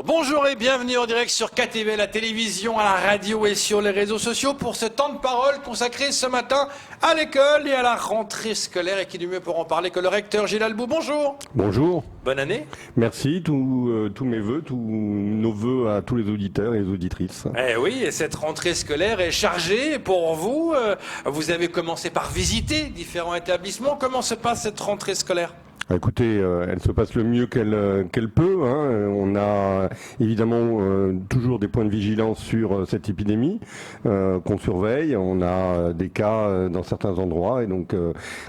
Bonjour et bienvenue en direct sur KTV, la télévision, à la radio et sur les réseaux sociaux pour ce temps de parole consacré ce matin à l'école et à la rentrée scolaire. Et qui du mieux pour en parler que le recteur Gilles Albou. Bonjour. Bonjour. Bonne année. Merci, tous mes vœux, tous nos vœux à tous les auditeurs et les auditrices. Eh oui, et cette rentrée scolaire est chargée pour vous. Vous avez commencé par visiter différents établissements. Comment se passe cette rentrée scolaire ? Écoutez, elle se passe le mieux qu'elle peut. On a évidemment toujours des points de vigilance sur cette épidémie qu'on surveille. On a des cas dans certains endroits et donc,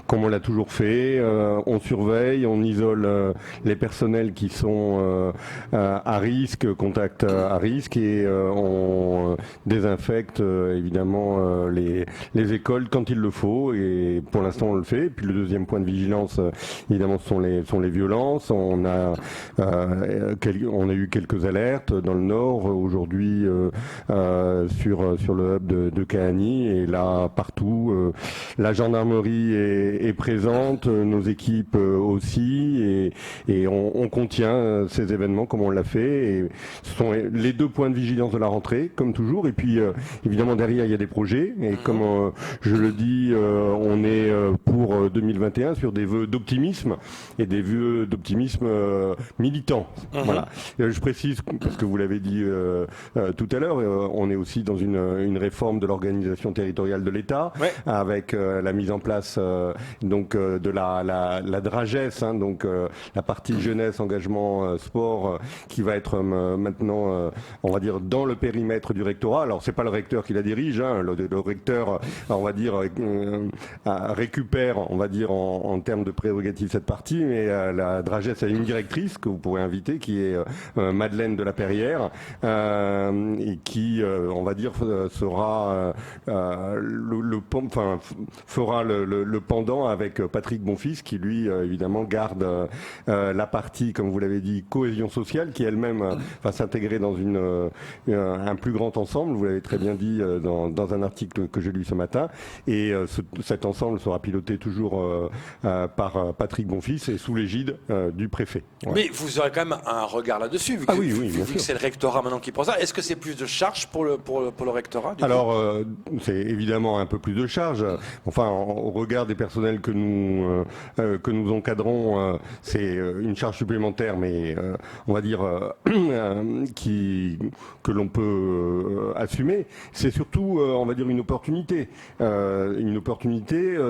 comme on l'a toujours fait, on surveille, on isole les personnels qui sont à risque, contact à risque, et on désinfecte évidemment les écoles quand il le faut. Et pour l'instant, on le fait. Et puis le deuxième point de vigilance, évidemment, sont les violences. On a eu quelques alertes dans le Nord aujourd'hui sur le hub de Kahani, et là partout la gendarmerie est présente, nos équipes aussi, et on contient ces événements comme on l'a fait. Et ce sont les deux points de vigilance de la rentrée, comme toujours. Et puis évidemment derrière il y a des projets, et comme je le dis, on est pour 2021 sur des vœux d'optimisme et des vœux d'optimisme militant. Voilà. Je précise, parce que vous l'avez dit tout à l'heure, on est aussi dans une réforme de l'organisation territoriale de l'État, avec la mise en place de la DRAGES, donc la partie jeunesse, engagement, sport, qui va être maintenant, on va dire, dans le périmètre du rectorat. Alors c'est pas le recteur qui la dirige, le recteur, on va dire, récupère, on va dire, en termes de prérogatives cette partie, mais la DRAGES a une directrice que vous pourrez inviter, qui est Madeleine de la Perrière, et qui, on va dire, sera fera le pendant avec Patrick Bonfils, qui lui, évidemment, garde la partie, comme vous l'avez dit, cohésion sociale, qui elle-même va s'intégrer dans un plus grand ensemble. Vous l'avez très bien dit dans un article que j'ai lu ce matin. Et cet ensemble sera piloté toujours par Patrick Bonfils et sous l'égide du préfet. Ouais. Mais vous aurez quand même un regard là-dessus, vu que c'est le rectorat maintenant qui prend ça. Est-ce que c'est plus de charges pour le rectorat ? Alors, c'est évidemment un peu plus de charges. Enfin, au regard des personnels que nous encadrons, c'est une charge supplémentaire, mais on va dire que l'on peut assumer. C'est surtout, on va dire, une opportunité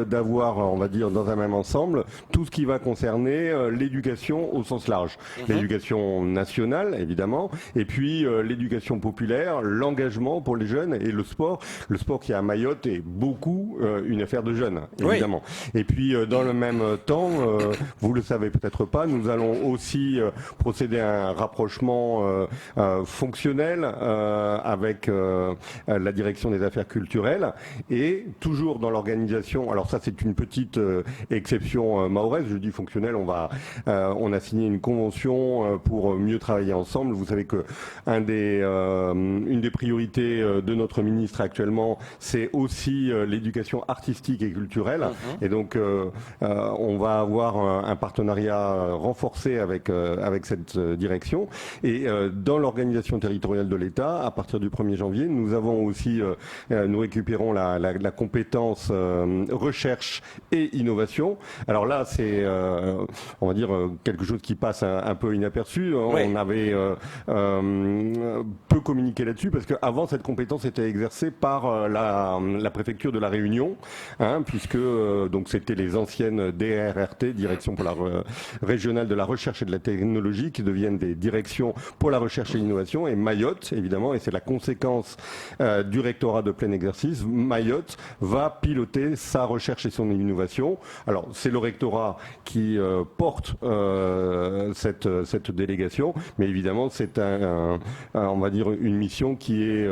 d'avoir, on va dire, dans un même ensemble, tout ce qui va concerner l'éducation au sens large. L'éducation nationale, évidemment, et puis l'éducation populaire, l'engagement pour les jeunes et le sport. Le sport qui à Mayotte est beaucoup une affaire de jeunes, évidemment. Oui. Et puis dans le même temps, vous le savez peut-être pas, nous allons aussi procéder à un rapprochement fonctionnel avec la direction des affaires culturelles, et toujours dans l'organisation. Alors ça, c'est une petite exception mahoraise. Je dis fonctionnel, on a signé une convention pour mieux travailler ensemble. Vous savez que une des priorités de notre ministre actuellement, c'est aussi l'éducation artistique et culturelle. Et donc on va avoir un partenariat renforcé avec cette direction. Et dans l'organisation territoriale de l'État, à partir du 1er janvier, nous avons aussi, nous récupérons la compétence recherche et innovation. Alors là, c'est, on va dire, quelque chose qui passe un peu inaperçu. On avait peu communiqué là-dessus, parce qu'avant, cette compétence était exercée par la préfecture de la Réunion, puisque donc c'était les anciennes DRRT, Direction pour la régionale de la recherche et de la technologie, qui deviennent des directions pour la recherche et l'innovation. Et Mayotte, évidemment, et c'est la conséquence du rectorat de plein exercice, Mayotte va piloter sa recherche et son innovation. Alors, c'est le rectorat qui porte cette délégation, mais évidemment, c'est on va dire, une mission qui est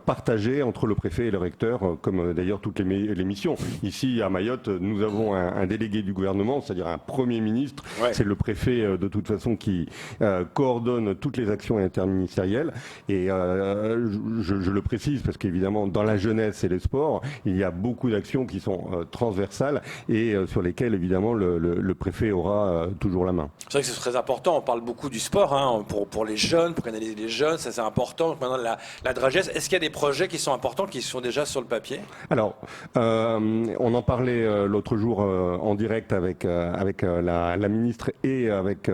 partagée entre le préfet et le recteur, comme d'ailleurs toutes les missions. Ici, à Mayotte, nous avons un délégué du gouvernement, c'est-à-dire un premier ministre. C'est le préfet, de toute façon, qui coordonne toutes les actions interministérielles. Et je le précise, parce qu'évidemment, dans la jeunesse et les sports, il y a beaucoup d'actions qui sont transversales et sur lesquelles, évidemment, le le préfet aura toujours la main. C'est vrai que c'est très important, on parle beaucoup du sport hein, pour les jeunes, pour canaliser les jeunes, ça c'est important. Donc maintenant la Dragesse, est-ce qu'il y a des projets qui sont importants, qui sont déjà sur le papier? Alors, on en parlait l'autre jour en direct avec la ministre et avec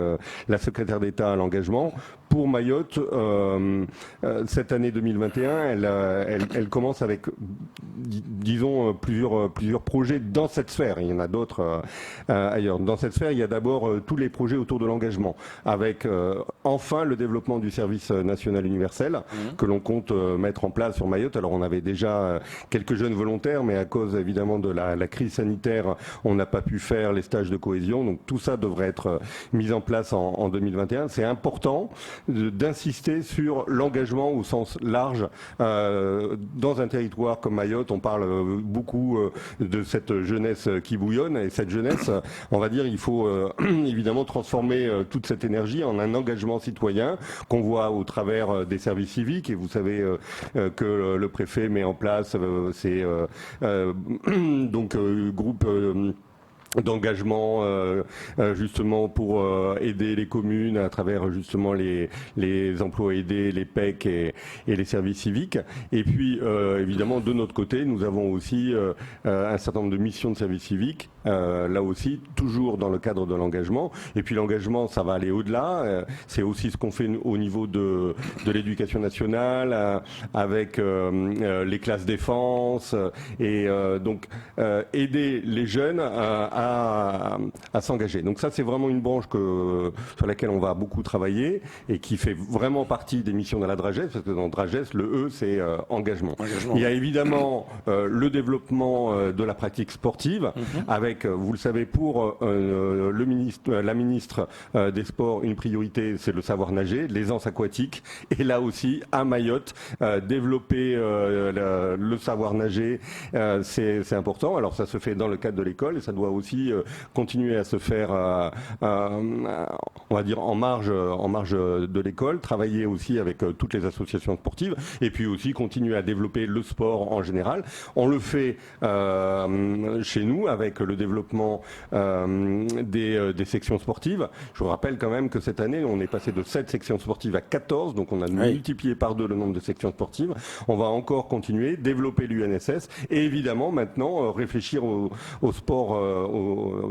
la secrétaire d'État à l'engagement. Pour Mayotte, cette année 2021, elle commence avec, disons, plusieurs projets dans cette sphère. Il y en a d'autres ailleurs. Dans cette sphère, il y a d'abord tous les projets autour de l'engagement, avec enfin le développement du service national universel que l'on compte mettre en place sur Mayotte. Alors, on avait déjà quelques jeunes volontaires, mais à cause évidemment de la crise sanitaire, on n'a pas pu faire les stages de cohésion. Donc, tout ça devrait être mis en place en 2021. C'est important d'insister sur l'engagement au sens large dans un territoire comme Mayotte. On parle beaucoup de cette jeunesse qui bouillonne, et cette jeunesse, on va dire, il faut évidemment transformer toute cette énergie en un engagement citoyen qu'on voit au travers des services civiques. Et vous savez que le préfet met en place ces groupes d'engagement justement pour aider les communes à travers justement les emplois aidés, les PEC et les services civiques. Et puis évidemment de notre côté, nous avons aussi un certain nombre de missions de services civiques, là aussi toujours dans le cadre de l'engagement. Et puis l'engagement, ça va aller au-delà. C'est aussi ce qu'on fait au niveau de l'éducation nationale avec les classes défense et donc aider les jeunes à s'engager. Donc ça, c'est vraiment une branche sur laquelle on va beaucoup travailler et qui fait vraiment partie des missions de la Dragesse, parce que dans Dragesse, le E, c'est engagement. Il y a évidemment le développement de la pratique sportive, avec, vous le savez, pour la ministre des Sports, une priorité, c'est le savoir nager, l'aisance aquatique. Et là aussi, à Mayotte, développer le savoir nager, c'est important. Alors ça se fait dans le cadre de l'école et ça doit aussi continuer à se faire, on va dire, en marge de l'école, travailler aussi avec toutes les associations sportives et puis aussi continuer à développer le sport en général. On le fait chez nous avec le développement des sections sportives. Je vous rappelle quand même que cette année, on est passé de 7 sections sportives à 14, donc on a multiplié par 2 le nombre de sections sportives. On va encore continuer, développer l'UNSS et évidemment maintenant réfléchir au sport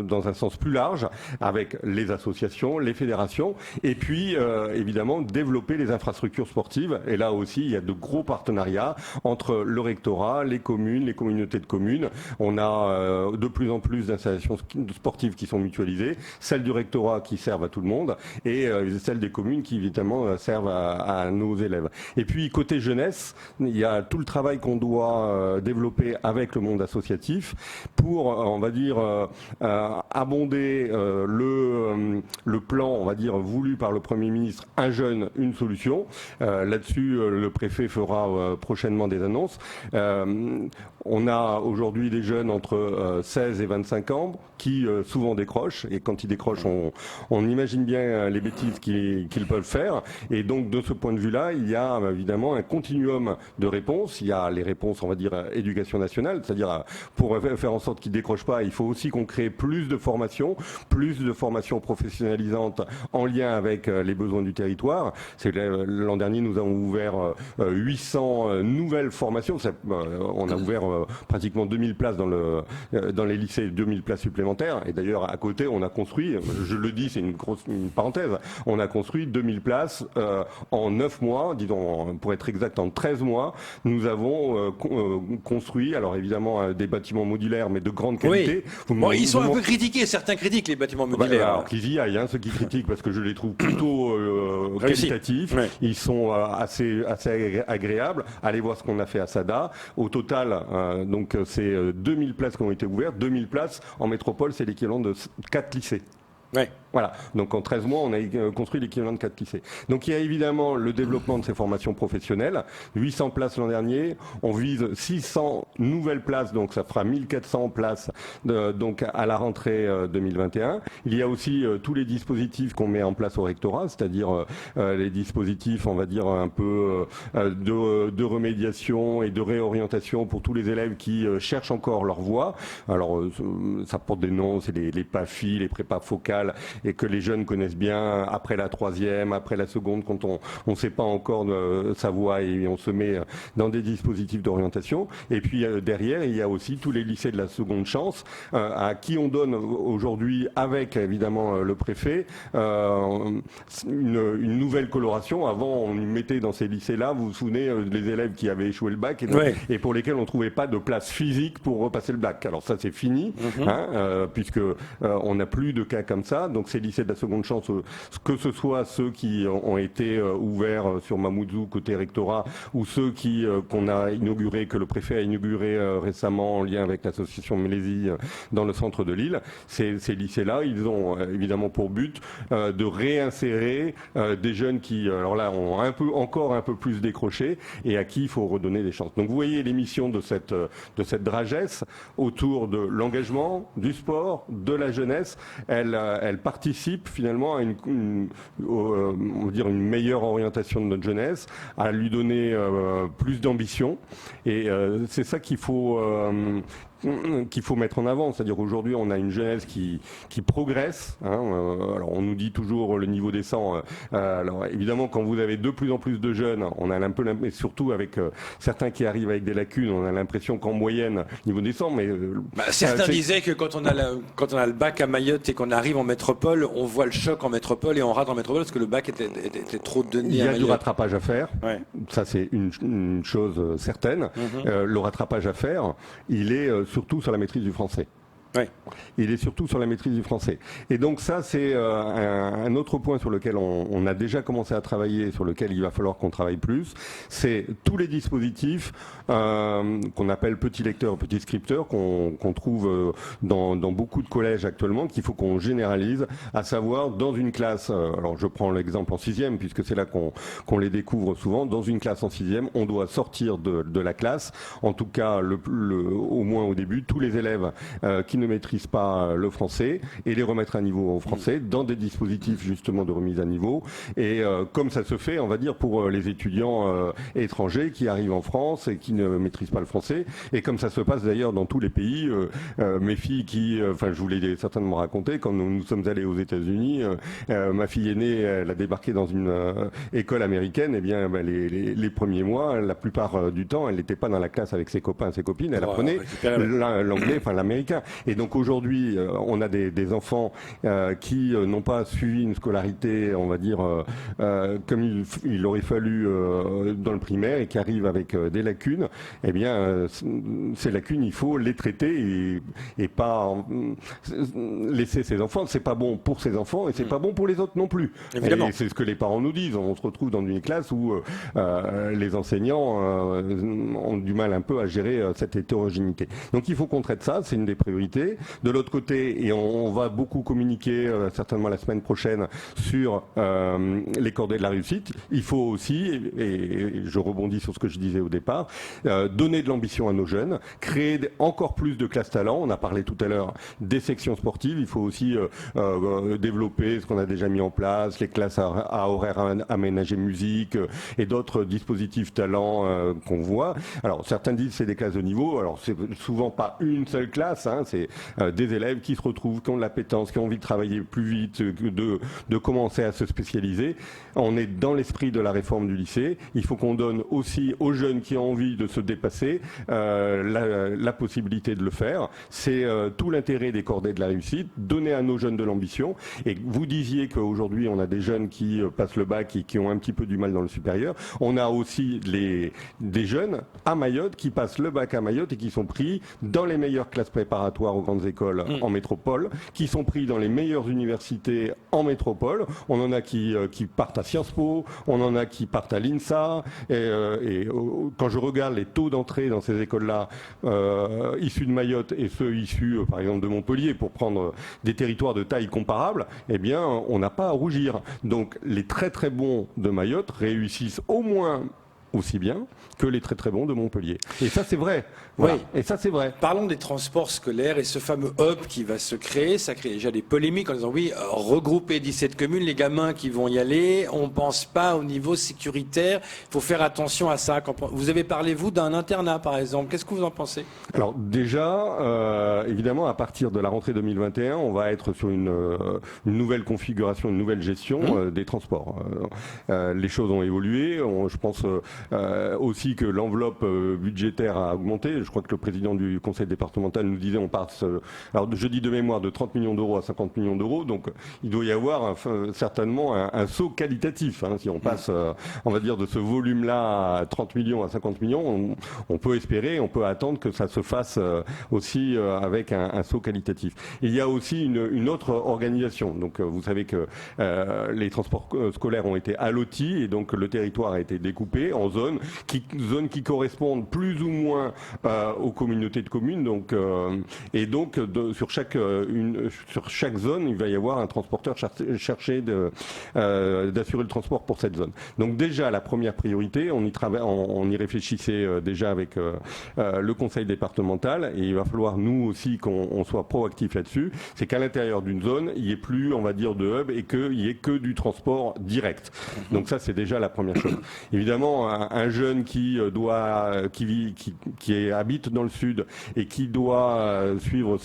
dans un sens plus large avec les associations, les fédérations et puis évidemment développer les infrastructures sportives. Et là aussi, il y a de gros partenariats entre le rectorat, les communes, les communautés de communes. On a de plus en plus d'installations sportives qui sont mutualisées, celles du rectorat qui servent à tout le monde et celles des communes qui évidemment servent à nos élèves. Et puis côté jeunesse, il y a tout le travail qu'on doit développer avec le monde associatif pour, on va dire, abonder le plan, on va dire, voulu par le Premier ministre, un jeune, une solution. Là-dessus, le préfet fera prochainement des annonces. On a aujourd'hui des jeunes entre 16 et 25 ans qui souvent décrochent, et quand ils décrochent, on imagine bien les bêtises qu'ils peuvent faire. Et donc, de ce point de vue-là, il y a évidemment un continuum de réponses. Il y a les réponses, on va dire, éducation nationale, c'est-à-dire pour faire en sorte qu'ils décrochent pas, il faut aussi qu'on crée plus de formations professionnalisantes en lien avec les besoins du territoire. L'an dernier, nous avons ouvert 800 nouvelles formations. On a ouvert pratiquement 2000 places dans les lycées, 2000 places supplémentaires. Et d'ailleurs, à côté, on a construit, je le dis, c'est une parenthèse, on a construit 2000 places en 9 mois, disons, pour être exact, en 13 mois. Nous avons construit, alors évidemment, des bâtiments modulaires, mais de grande qualité. Oui. Bon, ils sont un peu critiqués, certains critiquent les bâtiments modulaires. Alors qu'ils y aillent, ceux qui critiquent, parce que je les trouve plutôt qualitatifs. Ouais. Ils sont assez agréables. Allez voir ce qu'on a fait à Sada. Au total, donc c'est 2000 places qui ont été ouvertes. 2000 places en métropole, c'est l'équivalent de 4 lycées. Ouais. Voilà, donc en 13 mois, on a construit l'équivalent de 4 lycées. Donc il y a évidemment le développement de ces formations professionnelles, 800 places l'an dernier, on vise 600 nouvelles places, donc ça fera 1400 places donc à la rentrée 2021. Il y a aussi tous les dispositifs qu'on met en place au rectorat, c'est-à-dire les dispositifs, on va dire, un peu de remédiation et de réorientation pour tous les élèves qui cherchent encore leur voie. Alors ça porte des noms, c'est les PAFI, les prépas focales, et que les jeunes connaissent bien après la troisième, après la seconde, quand on ne sait pas encore sa voie et on se met dans des dispositifs d'orientation. Et puis derrière, il y a aussi tous les lycées de la seconde chance, à qui on donne aujourd'hui, avec évidemment le préfet, une nouvelle coloration. Avant, on mettait dans ces lycées-là, vous vous souvenez, les élèves qui avaient échoué le bac et pour lesquels on ne trouvait pas de place physique pour repasser le bac. Alors ça, c'est fini, puisque on n'a plus de cas comme ça. Donc ces lycées de la seconde chance, que ce soit ceux qui ont été ouverts sur Mamoudzou côté rectorat ou ceux qu'on a inaugurés, que le préfet a inauguré récemment en lien avec l'association Mélésie dans le centre de Lille, ces lycées-là, ils ont évidemment pour but de réinsérer des jeunes qui, alors là, ont encore un peu plus décroché et à qui il faut redonner des chances. Donc vous voyez les missions de cette dragesse autour de l'engagement, du sport, de la jeunesse, elle participe finalement à on va dire une meilleure orientation de notre jeunesse, à lui donner plus d'ambition. Et c'est ça qu'il faut mettre en avant, c'est-à-dire qu'aujourd'hui on a une jeunesse qui progresse. Alors on nous dit toujours le niveau descend. Alors évidemment quand vous avez de plus en plus de jeunes, on a un peu, mais surtout avec certains qui arrivent avec des lacunes, on a l'impression qu'en moyenne le niveau descend. Mais certains disaient que quand on a le bac à Mayotte et qu'on arrive en métropole, on voit le choc en métropole et on rate en métropole parce que le bac était trop donné. Il y a du rattrapage à faire. Ouais. Ça c'est une chose certaine. Le rattrapage à faire, il est surtout sur la maîtrise du français. Oui. Il est surtout sur la maîtrise du français. Et donc ça, c'est un autre point sur lequel on a déjà commencé à travailler, sur lequel il va falloir qu'on travaille plus. C'est tous les dispositifs qu'on appelle petits lecteurs, petits scripteurs, qu'on trouve dans beaucoup de collèges actuellement, qu'il faut qu'on généralise, à savoir dans une classe, alors je prends l'exemple en 6e, puisque c'est là qu'on les découvre souvent, dans une classe en 6e, on doit sortir de la classe, en tout cas au moins au début, tous les élèves qui ne maîtrisent pas le français et les remettre à niveau au français dans des dispositifs justement de remise à niveau. Et comme ça se fait, on va dire, pour les étudiants étrangers qui arrivent en France et qui ne maîtrisent pas le français. Et comme ça se passe d'ailleurs dans tous les pays. Mes filles je vous l'ai certainement raconté, quand nous sommes allés aux États-Unis, ma fille aînée, elle a débarqué dans une école américaine. Et bien, les premiers mois, la plupart du temps, elle n'était pas dans la classe avec ses copains, ses copines. Elle apprenait l'anglais, l'américain. Et donc aujourd'hui, on a des enfants qui n'ont pas suivi une scolarité, on va dire, comme il aurait fallu dans le primaire et qui arrivent avec des lacunes. Eh bien, ces lacunes, il faut les traiter et pas laisser ces enfants. C'est pas bon pour ces enfants et c'est pas bon pour les autres non plus. Évidemment. Et c'est ce que les parents nous disent. On se retrouve dans une classe où les enseignants ont du mal un peu à gérer cette hétérogénéité. Donc il faut qu'on traite ça, c'est une des priorités. De l'autre côté, et on va beaucoup communiquer certainement la semaine prochaine sur les cordées de la réussite, il faut aussi, et je rebondis sur ce que je disais au départ, donner de l'ambition à nos jeunes, créer encore plus de classes talents. On a parlé tout à l'heure des sections sportives, il faut aussi développer ce qu'on a déjà mis en place, les classes à horaires aménagés musique et d'autres dispositifs talents qu'on voit. Alors certains disent c'est des classes de niveau, alors c'est souvent pas une seule classe, c'est des élèves qui se retrouvent, qui ont de l'appétence, qui ont envie de travailler plus vite, de commencer à se spécialiser. On est dans l'esprit de la réforme du lycée. Il faut qu'on donne aussi aux jeunes qui ont envie de se dépasser la possibilité de le faire. C'est tout l'intérêt des cordées de la réussite, donner à nos jeunes de l'ambition. Et vous disiez qu'aujourd'hui on a des jeunes qui passent le bac et qui ont un petit peu du mal dans le supérieur. On a aussi des jeunes à Mayotte qui passent le bac à Mayotte et qui sont pris dans les meilleures classes préparatoires aux grandes écoles en métropole, qui sont pris dans les meilleures universités en métropole. On en a qui partent à Sciences Po, on en a qui partent à l'INSA. Et quand je regarde les taux d'entrée dans ces écoles-là, issus de Mayotte et ceux issus, par exemple, de Montpellier, pour prendre des territoires de taille comparable, eh bien, on n'a pas à rougir. Donc, les très très bons de Mayotte réussissent au moins aussi bien que les très très bons de Montpellier. Et ça, c'est vrai. Voilà. Oui. Et ça, c'est vrai. Parlons des transports scolaires et ce fameux hub qui va se créer. Ça crée déjà des polémiques en disant oui, regrouper 17 communes, les gamins qui vont y aller, on ne pense pas au niveau sécuritaire. Il faut faire attention à ça. Vous avez parlé, vous, d'un internat, par exemple. Qu'est-ce que vous en pensez? Alors déjà, évidemment, à partir de la rentrée 2021, on va être sur une nouvelle configuration, une nouvelle gestion des transports. Les choses ont évolué. Je pense aussi que l'enveloppe budgétaire a augmenté. Je crois que le président du conseil départemental nous disait on passe, alors je dis de mémoire, de 30 millions d'euros à 50 millions d'euros. Donc il doit y avoir certainement un saut qualitatif. Si on passe, on va dire, de ce volume-là à 30 millions à 50 millions, on peut espérer, on peut attendre que ça se fasse aussi avec un saut qualitatif. Il y a aussi une autre organisation. Donc vous savez que les transports scolaires ont été allotis et donc le territoire a été découpé en zones qui correspondent plus ou moins aux communautés de communes. Donc, et donc sur chaque zone, il va y avoir un transporteur chargé d'assurer le transport pour cette zone. Donc déjà la première priorité, on y réfléchissait déjà avec le conseil départemental et il va falloir nous aussi qu'on soit proactif là-dessus. C'est qu'à l'intérieur d'une zone, il n'y ait plus, on va dire, de hub et qu'il n'y ait que du transport direct. Donc ça, c'est déjà la première chose. Évidemment, un jeune qui habite dans le sud et qui doit suivre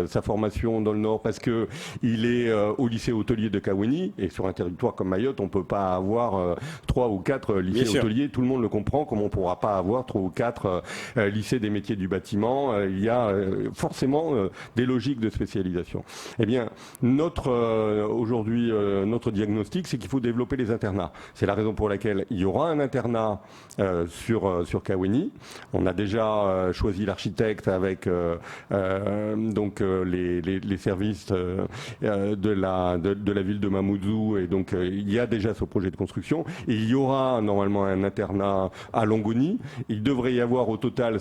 sa formation dans le nord parce que il est au lycée hôtelier de Kawéni, et sur un territoire comme Mayotte, on peut pas avoir 3 ou 4 lycées hôteliers. Tout le monde le comprend, comme on pourra pas avoir 3 ou 4 lycées des métiers du bâtiment. Il y a forcément des logiques de spécialisation. Eh bien, aujourd'hui, notre diagnostic, c'est qu'il faut développer les internats. C'est la raison pour laquelle il y aura un internat sur Kawéni. On a déjà choisi l'architecte avec donc les services de la ville de Mamoudzou, et donc il y a déjà ce projet de construction. Et il y aura normalement un internat à Longoni. Il devrait y avoir au total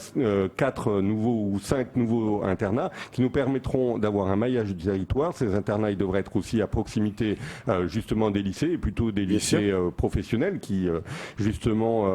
4 nouveaux ou 5 nouveaux internats qui nous permettront d'avoir un maillage du territoire. Ces internats, ils devraient être aussi à proximité justement des lycées, et plutôt des lycées professionnels qui justement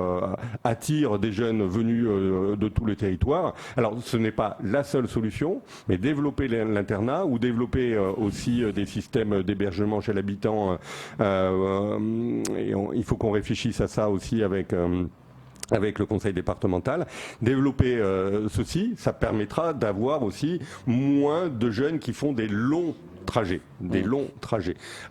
attirent des jeunes venus de tout le territoire. Alors ce n'est pas la seule solution, mais développer l'internat ou développer aussi des systèmes d'hébergement chez l'habitant. Il faut qu'on réfléchisse à ça aussi avec le conseil départemental. Développer ceci, ça permettra d'avoir aussi moins de jeunes qui font des longs trajets.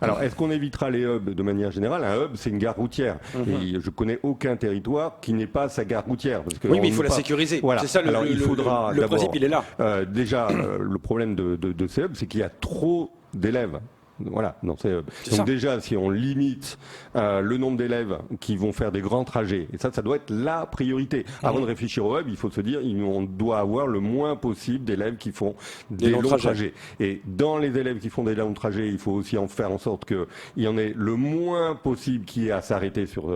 Alors, est-ce qu'on évitera les hubs de manière générale? Un hub, c'est une gare routière. Et je connais aucun territoire qui n'ait pas sa gare routière. Parce que oui, mais il faut la sécuriser. Voilà. C'est ça le principe, il est là. Déjà, le problème de ces hubs, c'est qu'il y a trop d'élèves. Voilà, non, donc ça. Déjà, si on limite le nombre d'élèves qui vont faire des grands trajets, et ça doit être la priorité. Avant de réfléchir au hub, il faut se dire on doit avoir le moins possible d'élèves qui font des longs trajets. Et dans les élèves qui font des longs trajets, il faut aussi en faire en sorte qu'il y en ait le moins possible qui ait à s'arrêter sur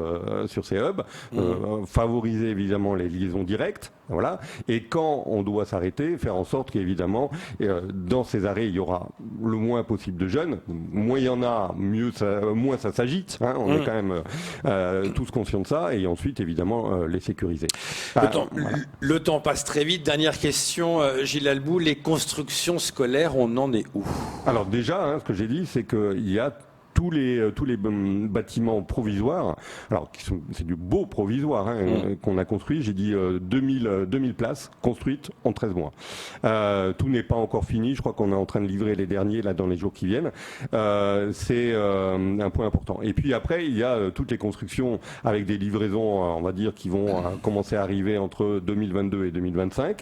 ces hubs, favoriser évidemment les liaisons directes. Voilà. Et quand on doit s'arrêter, faire en sorte qu'évidemment, dans ces arrêts, il y aura le moins possible de jeunes. Moins il y en a, moins ça s'agite. On est quand même tous conscients de ça. Et ensuite, évidemment, les sécuriser. Le temps passe très vite. Dernière question, Gilles Albou. Les constructions scolaires, on en est où? Alors déjà, ce que j'ai dit, c'est qu'il y a tous les bâtiments provisoires, alors c'est du beau provisoire qu'on a construit. J'ai dit 2000 places construites en 13 mois. Tout n'est pas encore fini. Je crois qu'on est en train de livrer les derniers là dans les jours qui viennent. C'est un point important. Et puis après, il y a toutes les constructions avec des livraisons, on va dire, qui vont commencer à arriver entre 2022 et 2025.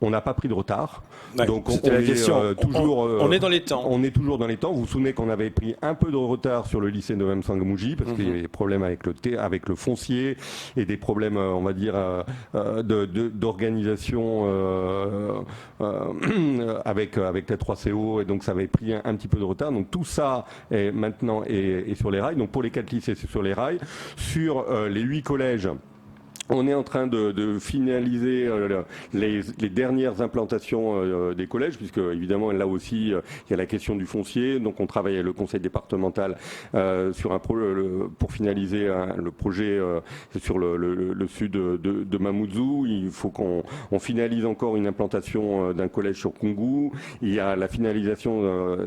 on n'a pas pris de retard. Ouais, donc c'était la question. On est dans les temps. On est toujours dans les temps. Vous vous souvenez qu'on avait pris un peu de retard sur le lycée de Msangmouji parce qu'il y avait des problèmes avec le foncier et des problèmes, on va dire, d'organisation avec la 3CO, et donc ça avait pris un petit peu de retard. Donc tout ça est maintenant est sur les rails. Donc pour les 4 lycées, c'est sur les rails. Sur les 8 collèges, on est en train de finaliser les dernières implantations des collèges, puisque évidemment là aussi il y a la question du foncier. Donc on travaille avec le conseil départemental sur pour finaliser le projet sur le sud de Mamoudzou. Il faut qu'on finalise encore une implantation d'un collège sur Koungou. Il y a la finalisation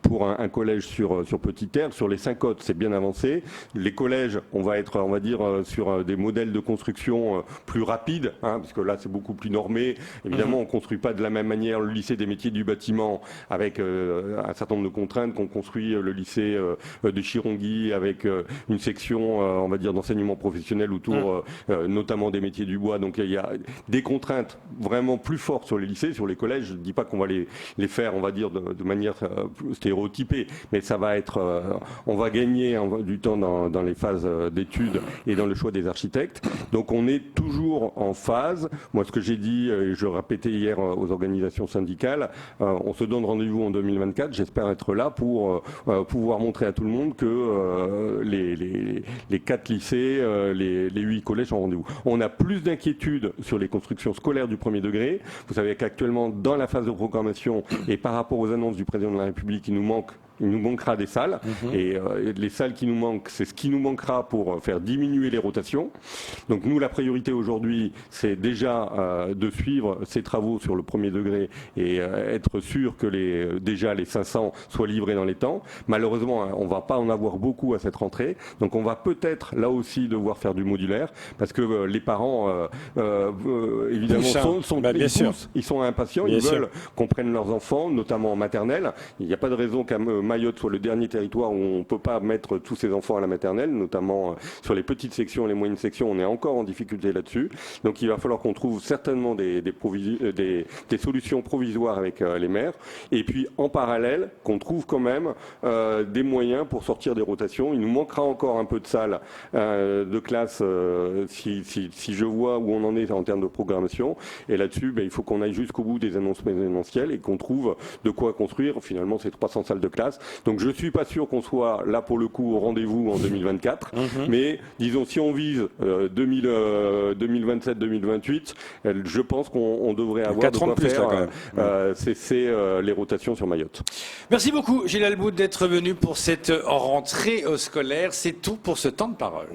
pour un collège sur Petite Terre. Sur les 5 côtes, c'est bien avancé. Les collèges, on va dire sur des modèles de construction plus rapide, parce que là c'est beaucoup plus normé. Évidemment, on construit pas de la même manière le lycée des métiers du bâtiment avec un certain nombre de contraintes qu'on construit le lycée de Chirongui avec une section, on va dire, d'enseignement professionnel autour notamment des métiers du bois. Donc il y a des contraintes vraiment plus fortes sur les lycées. Sur les collèges, je ne dis pas qu'on va les faire, on va dire, de manière stéréotypée, mais ça va être, on va gagner du temps dans les phases d'études et dans le choix des architectes. Donc on est toujours en phase. Moi, ce que j'ai dit, et je répétais hier aux organisations syndicales, on se donne rendez-vous en 2024. J'espère être là pour pouvoir montrer à tout le monde que les 4 lycées, les 8 collèges sont au rendez-vous. On a plus d'inquiétudes sur les constructions scolaires du premier degré. Vous savez qu'actuellement, dans la phase de programmation et par rapport aux annonces du président de la République, il nous manquera des salles. Et les salles qui nous manquent, c'est ce qui nous manquera pour faire diminuer les rotations. Donc nous, la priorité aujourd'hui, c'est déjà de suivre ces travaux sur le premier degré et être sûr que déjà les 500 soient livrés dans les temps. Malheureusement, on va pas en avoir beaucoup à cette rentrée. Donc on va peut-être là aussi devoir faire du modulaire parce que les parents, évidemment, ils sont impatients. Ils veulent qu'on prenne leurs enfants, notamment en maternelle. Il n'y a pas de raison qu'à Mayotte soit le dernier territoire où on ne peut pas mettre tous ses enfants à la maternelle, notamment sur les petites sections, les moyennes sections, on est encore en difficulté là-dessus. Donc il va falloir qu'on trouve certainement des solutions provisoires avec les maires. Et puis en parallèle, qu'on trouve quand même des moyens pour sortir des rotations. Il nous manquera encore un peu de salles de classe si je vois où on en est en termes de programmation. Et là-dessus, il faut qu'on aille jusqu'au bout des annonces présidentielles et qu'on trouve de quoi construire finalement ces 300 salles de classe. Donc je ne suis pas sûr qu'on soit là pour le coup au rendez-vous en 2024, mais disons si on vise 2027-2028, je pense qu'on devrait avoir de quoi faire cesser les rotations sur Mayotte. Merci beaucoup Gilles Alboud d'être venu pour cette rentrée scolaire. C'est tout pour ce temps de parole.